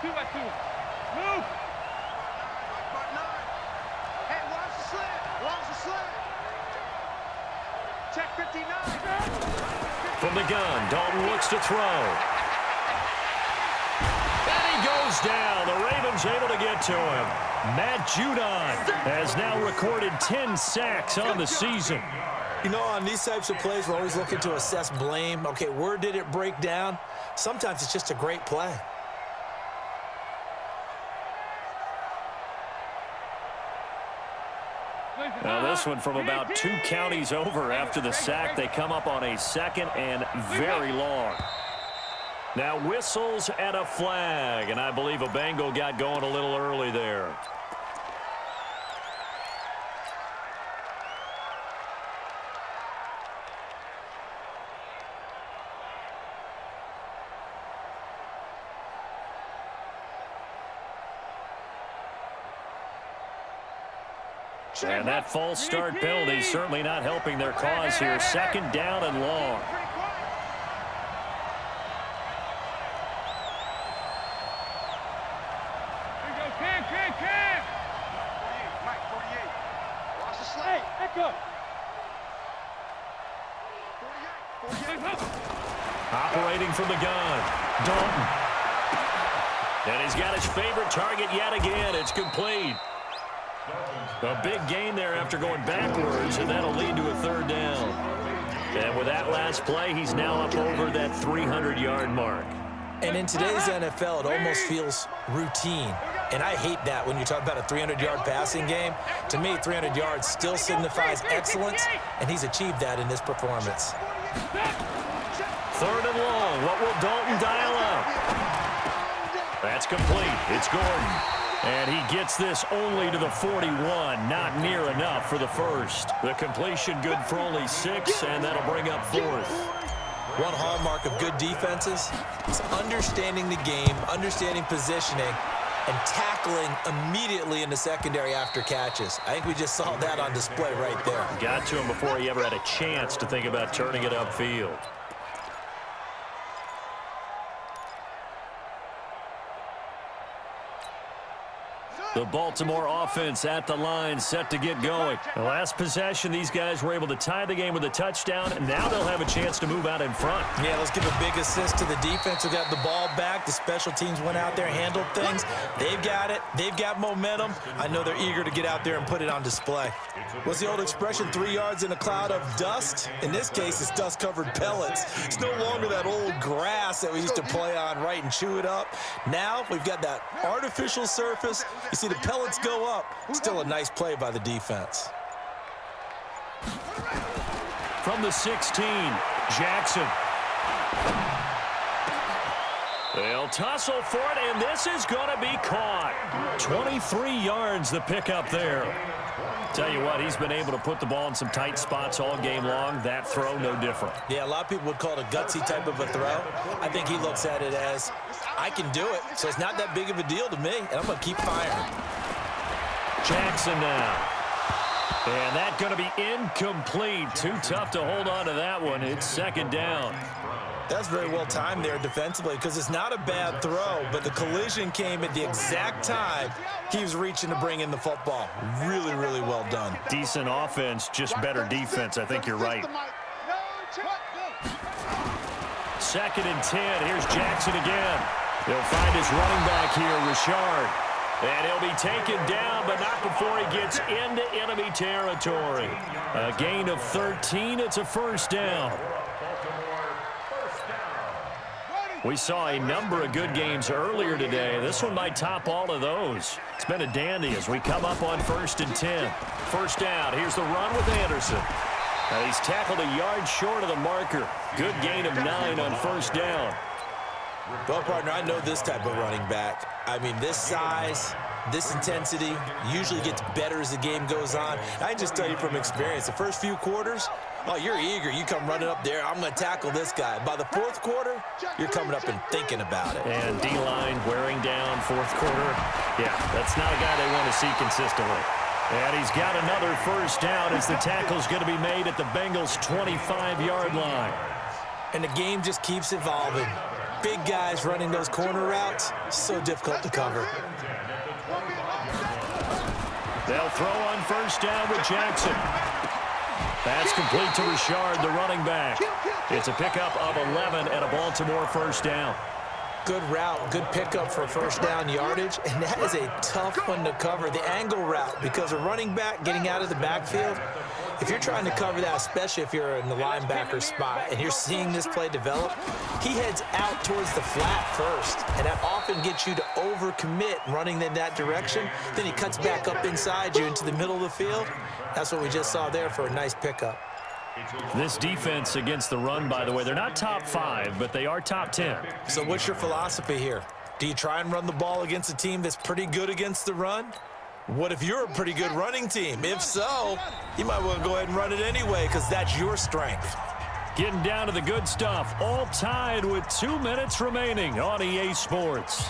[SPEAKER 4] 2 by 2. Move.
[SPEAKER 5] Part 9. Hey, watch the slant. Check 59.
[SPEAKER 2] From the gun, Dalton looks to throw. And he goes down. The Ravens able to get to him. Matt Judon has now recorded 10 sacks on the season.
[SPEAKER 1] You know, on these types of plays, we're always looking to assess blame. Okay, where did it break down? Sometimes it's just a great play.
[SPEAKER 2] Now this one from about 2 counties over after the sack. They come up on a 2nd and very long. Now whistles and a flag, and I believe a Bengal got going a little early there. And that false start penalty certainly not helping their cause here. 2nd down and long.
[SPEAKER 4] Here you go, Cam.
[SPEAKER 5] Mike, 48. Watch the slant.
[SPEAKER 4] Hey, back up.
[SPEAKER 5] 48.
[SPEAKER 2] Operating from the gun. Dalton. And he's got his favorite target yet again. It's complete. A big gain there after going backwards, and that'll lead to a 3rd down. And with that last play, he's now up over that 300-yard mark.
[SPEAKER 1] And in today's NFL, it almost feels routine. And I hate that when you talk about a 300-yard passing game. To me, 300 yards still signifies excellence, and he's achieved that in this performance.
[SPEAKER 2] 3rd and long. What will Dalton dial up? That's complete. It's Gordon. And he gets this only to the 41. Not near enough for the first. The completion good for only 6, and that'll bring up 4th.
[SPEAKER 1] One hallmark of good defenses is understanding the game, understanding positioning, and tackling immediately in the secondary after catches. I think we just saw that on display right there.
[SPEAKER 2] Got to him before he ever had a chance to think about turning it upfield. The Baltimore offense at the line, set to get going. The last possession, these guys were able to tie the game with a touchdown, and now they'll have a chance to move out in front.
[SPEAKER 1] Yeah, let's give a big assist to the defense who got the ball back. The special teams went out there, handled things. They've got it. They've got momentum. I know they're eager to get out there and put it on display. What's the old expression, 3 yards in a cloud of dust? In this case, it's dust-covered pellets. It's no longer that old grass that we used to play on, right, and chew it up. Now we've got that artificial surface. You see the pellets go up. Still a nice play by the defense.
[SPEAKER 2] From the 16, Jackson. They'll tussle for it, and this is going to be caught. 23 yards the pickup there. Tell you what, he's been able to put the ball in some tight spots all game long. That throw, no different.
[SPEAKER 1] Yeah, a lot of people would call it a gutsy type of a throw. I think he looks at it as, I can do it, so it's not that big of a deal to me, and I'm going to keep firing.
[SPEAKER 2] Jackson now. And that's going to be incomplete. Too tough to hold on to that one. It's 2nd down.
[SPEAKER 1] That's very well timed there defensively because it's not a bad throw, but the collision came at the exact time he was reaching to bring in the football. Really, really well done.
[SPEAKER 2] Decent offense, just better defense. I think you're right. 2nd and 10. Here's Jackson again. He'll find his running back here, Richard. And he'll be taken down, but not before he gets into enemy territory. A gain of 13. It's a 1st down. We saw a number of good games earlier today. This one might top all of those. It's been a dandy as we come up on 1st and 10. 1st down. Here's the run with Anderson. Now he's tackled a yard short of the marker. Good gain of 9 on 1st down.
[SPEAKER 1] Well, partner, I know this type of running back. I mean, this size, this intensity usually gets better as the game goes on. I can just tell you from experience, the first few quarters, oh, you're eager. You come running up there, I'm going to tackle this guy. By the 4th quarter, you're coming up and thinking about it.
[SPEAKER 2] And D-line wearing down 4th quarter. Yeah, that's not a guy they want to see consistently. And he's got another 1st down as the tackle's going to be made at the Bengals' 25-yard line.
[SPEAKER 1] And the game just keeps evolving. Big guys running those corner routes, so difficult to cover.
[SPEAKER 2] They'll throw on 1st down with Jackson. That's complete to Richard, the running back. It's a pickup of 11 and a Baltimore 1st down.
[SPEAKER 1] Good route, good pickup for 1st down yardage, and that is a tough one to cover, the angle route, because a running back getting out of the backfield, if you're trying to cover that, especially if you're in the linebacker spot and you're seeing this play develop, he heads out towards the flat first, and that often gets you to overcommit running in that direction. Then he cuts back up inside you into the middle of the field. That's what we just saw there for a nice pickup.
[SPEAKER 2] This defense against the run, by the way, they're not top 5, but they are top 10.
[SPEAKER 1] So what's your philosophy here? Do you try and run the ball against a team that's pretty good against the run? What if you're a pretty good running team? If so, you might want to go ahead and run it anyway because that's your strength.
[SPEAKER 2] Getting down to the good stuff, all tied with 2 minutes remaining on EA Sports.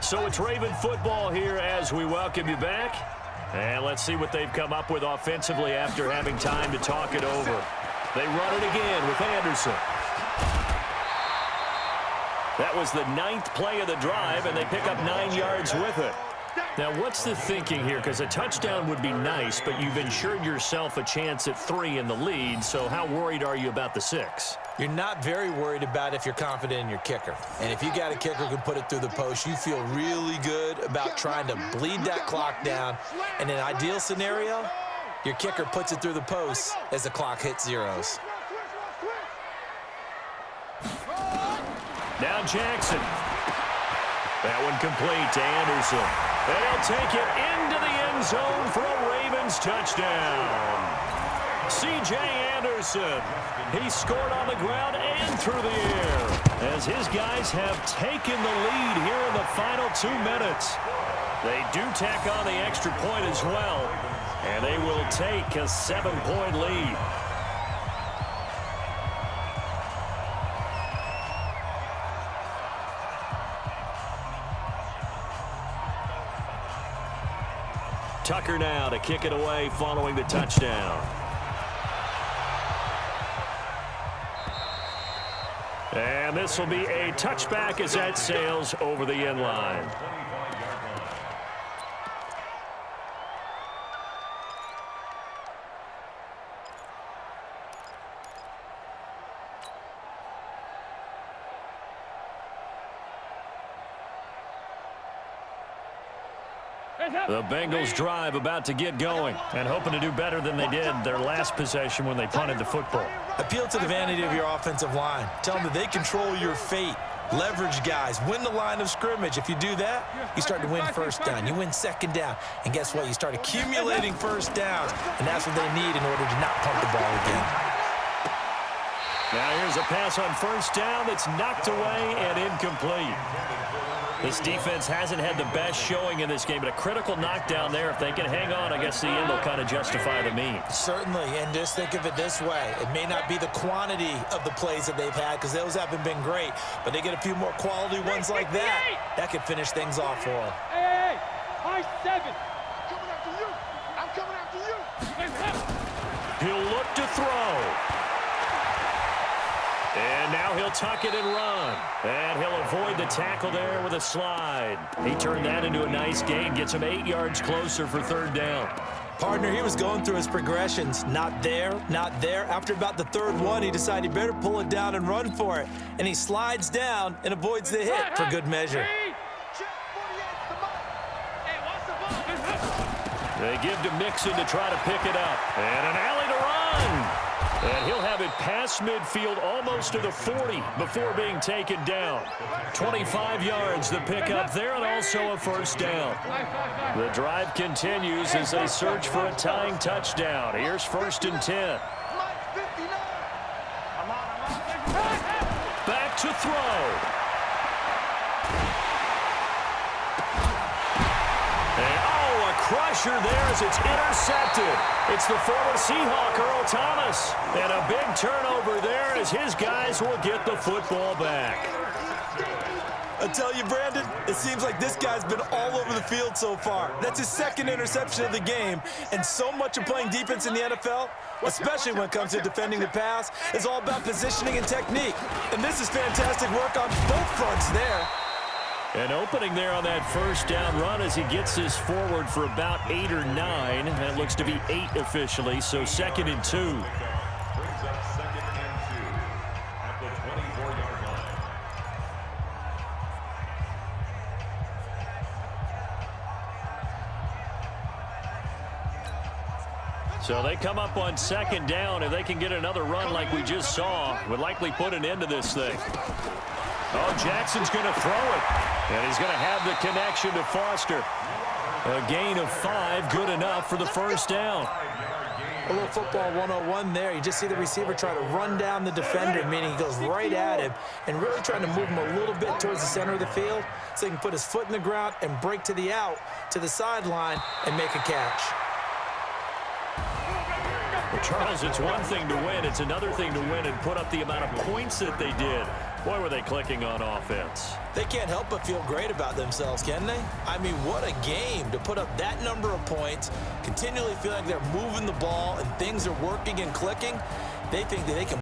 [SPEAKER 2] So it's Raven football here as we welcome you back. And let's see what they've come up with offensively after having time to talk it over. They run it again with Anderson. That was the 9th play of the drive, and they pick up 9 yards with it. Now, what's the thinking here? Because a touchdown would be nice, but you've ensured yourself a chance at 3 in the lead, so how worried are you about the 6?
[SPEAKER 1] You're not very worried about if you're confident in your kicker. And if you got a kicker who can put it through the post, you feel really good about trying to bleed that clock down. In an ideal scenario, your kicker puts it through the post as the clock hits zeros.
[SPEAKER 2] Now Jackson. That one complete to Anderson. And he'll take it into the end zone for a Ravens touchdown. C.J. Anderson, he scored on the ground and through the air as his guys have taken the lead here in the final 2 minutes. They do tack on the extra point as well, and they will take a 7-point lead. Tucker now to kick it away following the touchdown. And this will be a touchback as that sails over the end line. The Bengals drive about to get going and hoping to do better than they did their last possession when they punted the football.
[SPEAKER 1] Appeal to the vanity of your offensive line. Tell them that they control your fate. Leverage guys. Win the line of scrimmage. If you do that, you start to win first down. You win second down. And guess what? You start accumulating first downs. And that's what they need in order to not punt the ball again.
[SPEAKER 2] Now here's a pass on first down that's knocked away and incomplete. This defense hasn't had the best showing in this game, but a critical knockdown there. If they can hang on, I guess the end will kind of justify the means.
[SPEAKER 1] Certainly, and just think of it this way. It may not be the quantity of the plays that they've had because those haven't been great, but they get a few more quality ones like that. That could finish things off for them.
[SPEAKER 4] Hey, high 7.
[SPEAKER 5] I'm coming after you.
[SPEAKER 2] He'll look to throw. And now he'll tuck it and run. And he'll avoid the tackle there with a slide. He turned that into a nice gain, gets him 8 yards closer for third down.
[SPEAKER 1] Partner, he was going through his progressions. Not there, not there. After about the third one, he decided he better pull it down and run for it. And he slides down and avoids the hit for good measure.
[SPEAKER 2] They give to Mixon to try to pick it up. And an alley to run. And he'll have it past midfield almost to the 40 before being taken down. 25 yards the pickup there and also a first down. The drive continues as they search for a tying touchdown. Here's 1st and 10. Back to throw. Crusher there as it's intercepted. It's the former Seahawk, Earl Thomas. And a big turnover there as his guys will get the football back.
[SPEAKER 1] I tell you, Brandon, it seems like this guy's been all over the field so far. That's his 2nd interception of the game. And so much of playing defense in the NFL, especially when it comes to defending the pass, is all about positioning and technique. And this is fantastic work on both fronts there.
[SPEAKER 2] An opening there on that first down run as he gets this forward for about 8 or 9. That looks to be 8 officially, so 2nd and 2.
[SPEAKER 3] Brings up 2nd and 2 at the 24-yard line.
[SPEAKER 2] So they come up on 2nd down. If they can get another run like we just saw, would likely put an end to this thing. Oh, Jackson's going to throw it. And he's going to have the connection to Foster. A gain of 5, good enough for the first down.
[SPEAKER 1] A little football 101 there. You just see the receiver try to run down the defender, meaning he goes right at him and really trying to move him a little bit towards the center of the field so he can put his foot in the ground and break to the out, to the sideline, and make a catch.
[SPEAKER 2] Well, Charles, it's one thing to win. It's another thing to win and put up the amount of points that they did. Boy, were they clicking on offense.
[SPEAKER 1] They can't help but feel great about themselves, can they? I mean, what a game to put up that number of points, continually feel like they're moving the ball and things are working and clicking. They think that they can